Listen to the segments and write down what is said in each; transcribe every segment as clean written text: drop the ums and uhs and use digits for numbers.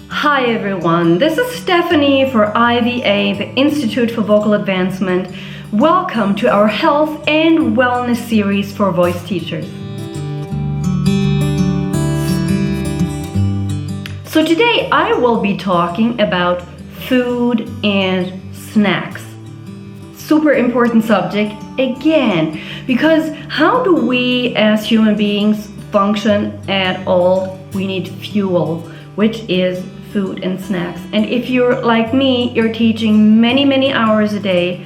Hi everyone, this is Stephanie for IVA, the Institute for Vocal Advancement. Welcome to our health and wellness series for voice teachers. So today I will be talking about food and snacks. Super important subject again, because how do we as human beings function at all? We need fuel, which is food and snacks. And if you're like me, you're teaching many hours a day,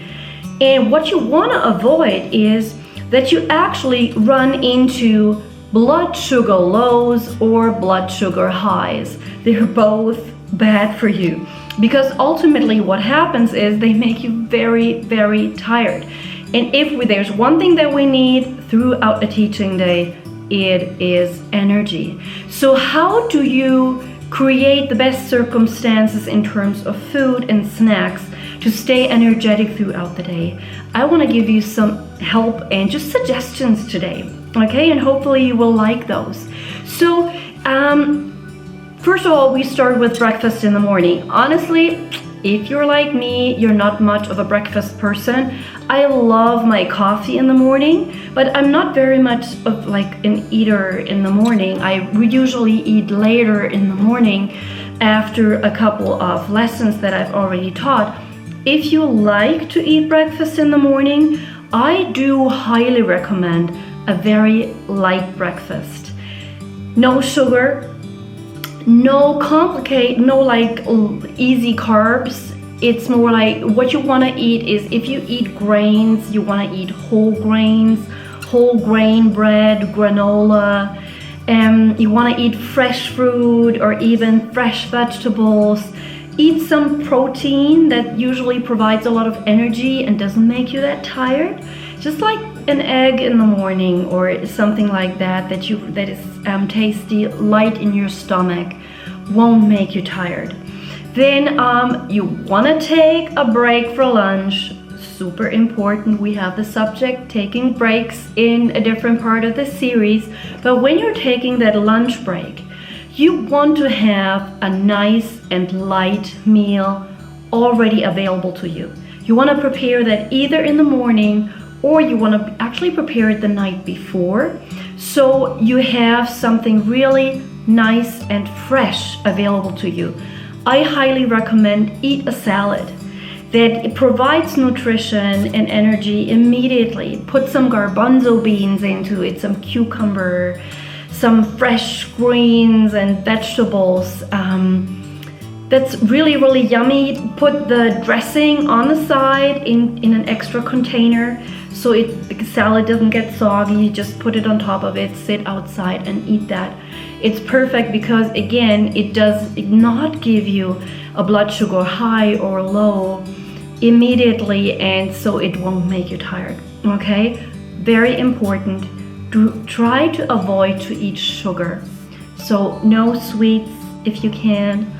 and what you want to avoid is that you actually run into blood sugar lows or blood sugar highs. They're both bad for you, because ultimately what happens is they make you very tired. And if there's one thing that we need throughout a teaching day, it is energy. So how do you create the best circumstances in terms of food and snacks to stay energetic throughout the day? I want to give you some help and just suggestions today, okay? And hopefully you will like those. So first of all, we start with breakfast in the morning. Honestly, if you're like me, you're not much of a breakfast person. I love my coffee in the morning, but I'm not very much of like an eater in the morning. I usually eat later in the morning after a couple of lessons that I've already taught. If you like to eat breakfast in the morning, I do highly recommend a very light breakfast. No sugar, no like easy carbs. It's more like what you want to eat is, if you eat grains, you want to eat whole grains, whole grain bread, granola. You want to eat fresh fruit or even fresh vegetables. Eat some protein that usually provides a lot of energy and doesn't make you that tired. Just like an egg in the morning or something like that that is tasty, light in your stomach, won't make you tired. Then you want to take a break for lunch. Super important. We have the subject taking breaks in a different part of the series. But when you're taking that lunch break, you want to have a nice and light meal already available to you. You want to prepare that either in the morning, or you want to actually prepare it the night before, so you have something really nice and fresh available to you. I highly recommend eat a salad that it provides nutrition and energy immediately. Put some garbanzo beans into it, some cucumber, some fresh greens and vegetables. That's really yummy. Put the dressing on the side in an extra container, so the salad doesn't get soggy. Just put it on top of it, sit outside and eat that. It's perfect because, again, it does not give you a blood sugar high or low immediately, and so it won't make you tired, okay? Very important. Try to avoid to eat sugar. So no sweets if you can.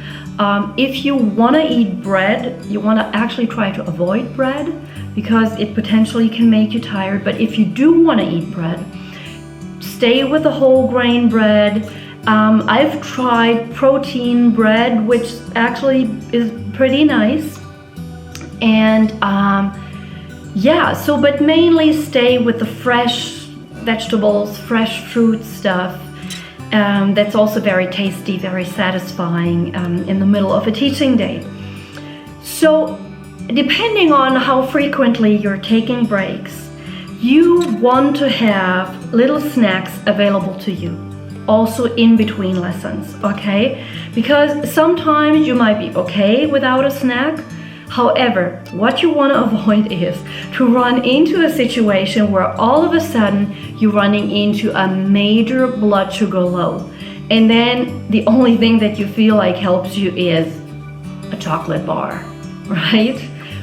If you want to eat bread, you want to actually try to avoid bread because it potentially can make you tired. But if you do want to eat bread, stay with the whole grain bread. I've tried protein bread, which actually is pretty nice. And but mainly stay with the fresh vegetables, fresh fruit stuff. That's also very tasty, very satisfying in the middle of a teaching day. So depending on how frequently you're taking breaks, you want to have little snacks available to you, also in between lessons, okay? Because sometimes you might be okay without a snack. However, what you want to avoid is to run into a situation where all of a sudden you're running into a major blood sugar low, and then the only thing that you feel like helps you is a chocolate bar, right?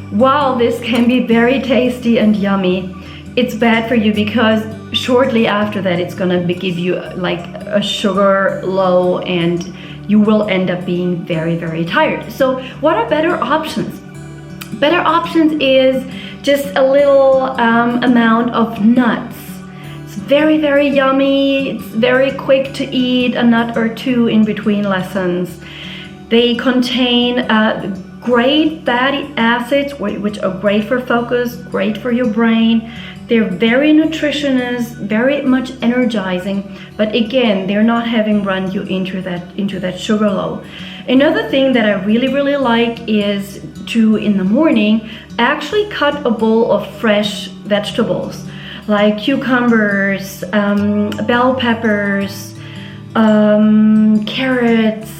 While this can be very tasty and yummy, it's bad for you because shortly after that it's gonna give you like a sugar low and you will end up being very tired. So what are better options? Better options is just a little amount of nuts. very, very yummy. It's very quick to eat, a nut or two in between lessons. They contain great fatty acids, which are great for focus, great for your brain. They're very nutritious, very much energizing, but again, they're not having run you into that sugar low. Another thing that I really, really like is to, in the morning, actually cut a bowl of fresh vegetables, like cucumbers, bell peppers, carrots.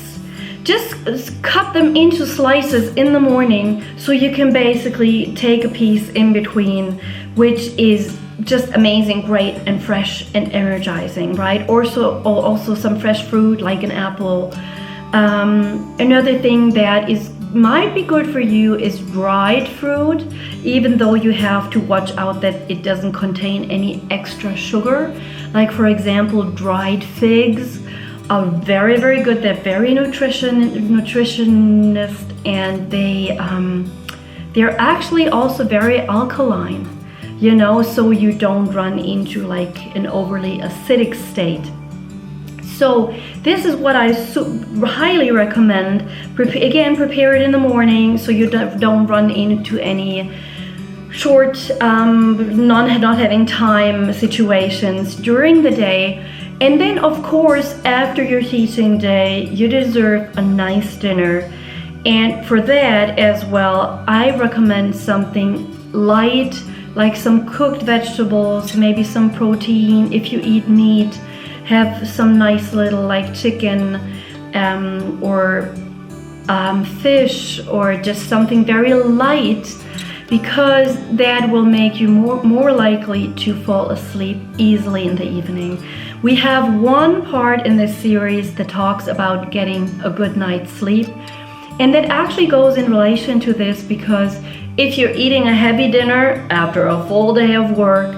Just cut them into slices in the morning so you can basically take a piece in between, which is just amazing, great and fresh and energizing, right? Also some fresh fruit like an apple. Another thing that might be good for you is dried fruit, even though you have to watch out that it doesn't contain any extra sugar. Like for example, dried figs are very, very good. They're very nutritionist, and they're actually also very alkaline, you know, so you don't run into like an overly acidic state. So this is what I highly recommend. Prepare it in the morning so you don't run into any short, not having time situations during the day. And then, of course, after your teaching day, you deserve a nice dinner. And for that as well, I recommend something light, like some cooked vegetables, maybe some protein. If you eat meat, have some nice little like chicken or fish, or just something very light, because that will make you more likely to fall asleep easily in the evening. We have one part in this series that talks about getting a good night's sleep, and that actually goes in relation to this, because if you're eating a heavy dinner after a full day of work,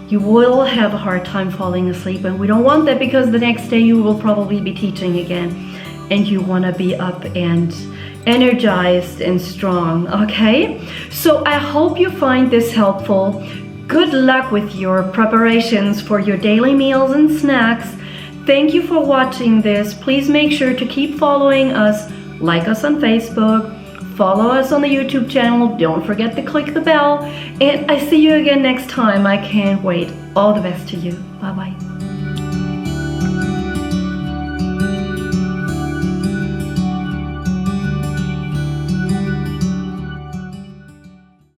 you will have a hard time falling asleep, and we don't want that, because the next day you will probably be teaching again and you want to be up and energized and strong. Okay, so I hope you find this helpful. Good luck with your preparations for your daily meals and snacks. Thank you for watching this. Please make sure to keep following us, like us on Facebook, follow us on the YouTube channel. Don't forget to click the bell, and I see you again next time. I can't wait. All the best to you. Bye-bye.